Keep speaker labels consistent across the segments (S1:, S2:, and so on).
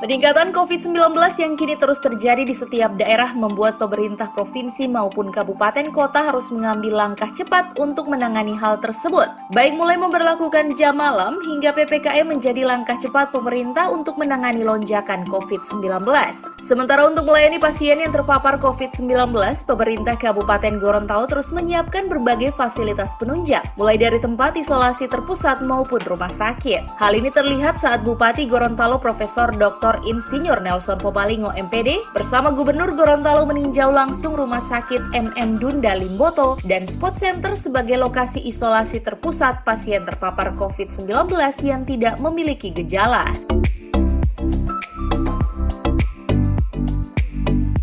S1: Peningkatan COVID-19 yang kini terus terjadi di setiap daerah membuat pemerintah provinsi maupun kabupaten kota harus mengambil langkah cepat untuk menangani hal tersebut. Baik mulai memberlakukan jam malam hingga PPKM menjadi langkah cepat pemerintah untuk menangani lonjakan COVID-19. Sementara untuk melayani pasien yang terpapar COVID-19, pemerintah Kabupaten Gorontalo terus menyiapkan berbagai fasilitas penunjang, mulai dari tempat isolasi terpusat maupun rumah sakit. Hal ini terlihat saat Bupati Gorontalo Profesor Dr. Insinyur Nelson Pobalingo MPD bersama Gubernur Gorontalo meninjau langsung Rumah Sakit MM Dunda Limboto dan Spot Center sebagai lokasi isolasi terpusat pasien terpapar COVID-19 yang tidak memiliki gejala.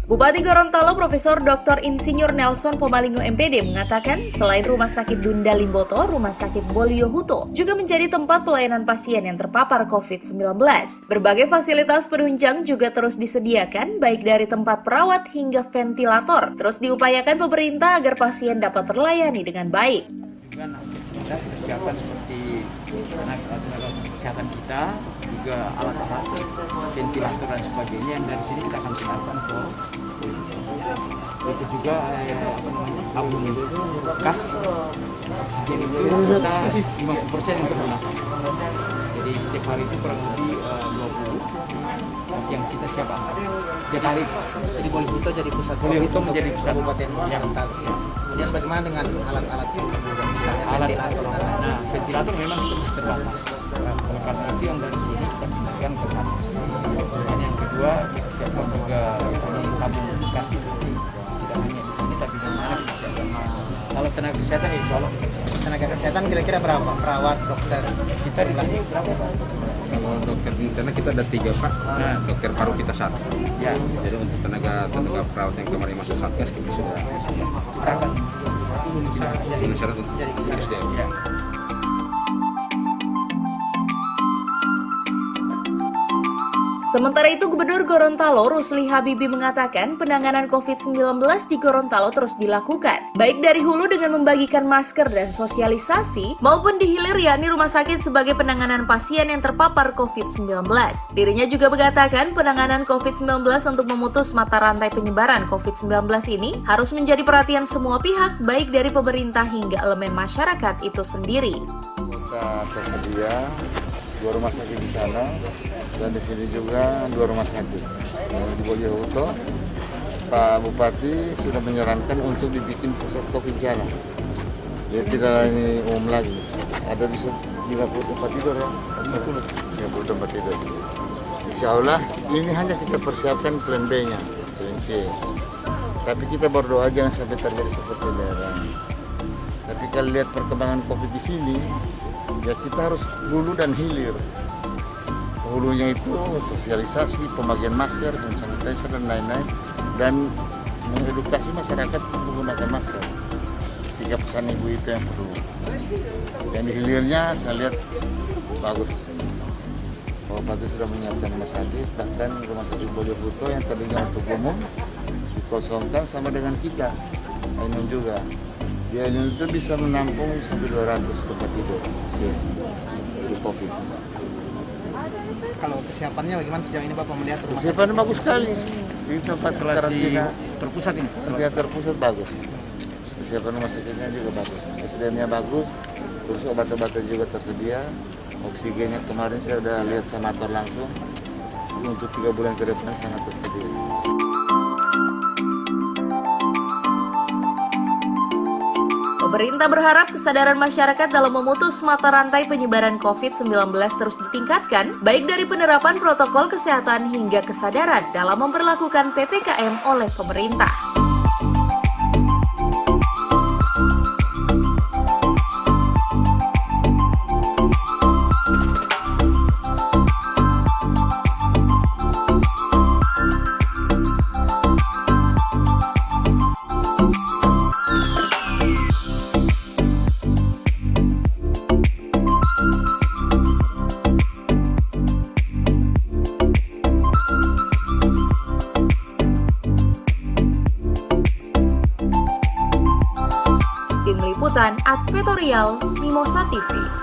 S1: Bupati Gorontalo Profesor Dr. Insinyur Nelson Pobalingo MPD mengatakan selain Rumah Sakit Dunda Limboto, Rumah Sakit Bolio Huto juga menjadi tempat pelayanan pasien yang terpapar COVID-19. Berbagai fasilitas penunjang juga terus disediakan baik dari tempat perawat hingga ventilator. Terus diupayakan pemerintah agar pasien dapat terlayani dengan baik.
S2: Juga kita persiapan seperti tenaga kesehatan kita, juga alat-alat ventilator dan sebagainya yang dari sini kita akan kenalkan ke itu juga tabung gas oksigen itu kita 50% untuk gunakan. Jadi setiap hari itu kurang lebih 20 yang kita siapkan. Setiap hari.
S3: Jadi Bolio Huto jadi pusat
S2: Bolio Huto menjadi pusat
S3: kabupaten Gorontalo. Kemudian bagaimana dengan alat-alat yang misalnya ventilator?
S2: Nah, ventilator memang terus terbatas. Oleh karena itu yang dari sini kita pindahkan ke sana. Dan yang kedua kita siapkan juga tabung gas itu. Tidak hanya di sini tapi di mana kita siapkan. Kalau tenaga kesehatan ya insya Allah kita siapkan.
S3: Tenaga kesehatan kira-kira berapa? Perawat, dokter?
S2: Kita di sini berapa Pak?
S4: Kalau dokter interna kita ada 3 Pak,
S2: Nah.
S4: dokter paru kita 1.
S2: Ya,
S4: Jadi untuk tenaga perawat yang kemarin masuk satgas kita sudah
S2: perawat.
S4: dengan syarat untuk SDM.
S2: Ya.
S1: Sementara itu, Gubernur Gorontalo Rusli Habibie mengatakan penanganan COVID-19 di Gorontalo terus dilakukan, baik dari hulu dengan membagikan masker dan sosialisasi, maupun di hilir yakni rumah sakit sebagai penanganan pasien yang terpapar COVID-19. Dirinya juga mengatakan penanganan COVID-19 untuk memutus mata rantai penyebaran COVID-19 ini harus menjadi perhatian semua pihak, baik dari pemerintah hingga elemen masyarakat itu sendiri.
S5: Kita tersedia 2 rumah sakit di sana dan di sini juga 2 rumah sakit. Yang di Bolio Huto, Pak Bupati sudah menyarankan untuk dibikin pusat COVID di sana. Jadi tidak ini umum lagi. Ada bisa 50 tempat tidur ya, 50 tempat tidur. Insya Allah ini hanya kita persiapkan plan B-nya, plan C. Tapi kita berdoa jangan sampai terjadi seperti daerah. Tapi kalau lihat perkembangan COVID di sini, ya kita harus hulu dan hilir. Hulunya itu sosialisasi, pembagian masker, hand sanitizer dan lain-lain, dan mengedukasi masyarakat untuk menggunakan masker. 3 pesan ibu itu yang perlu. Dan di hilirnya saya lihat bagus. Pak Bupati sudah menyiapkan rumah sakit, bahkan rumah sakit Bolio Huto yang tadinya untuk umum dikosongkan sama dengan kita. Ini juga. Dia itu bisa menampung sampai 200 tempat tidur di COVID.
S3: Kalau kesiapannya bagaimana sejauh ini Bapak melihat rumah sakit?
S5: Kesiapannya bagus sekali. Di tempat karantina
S2: terpusat ini.
S5: karantina terpusat bagus. Kesiapan rumah sakitnya juga bagus. SDM-nya bagus, terus obat-obatnya juga tersedia. Oksigennya kemarin saya udah lihat sanator langsung. Untuk 3 bulan ke depan sangat tersedia.
S1: Pemerintah berharap kesadaran masyarakat dalam memutus mata rantai penyebaran COVID-19 terus ditingkatkan, baik dari penerapan protokol kesehatan hingga kesadaran dalam memperlakukan PPKM oleh pemerintah. Liputan Advertorial Mimosa TV.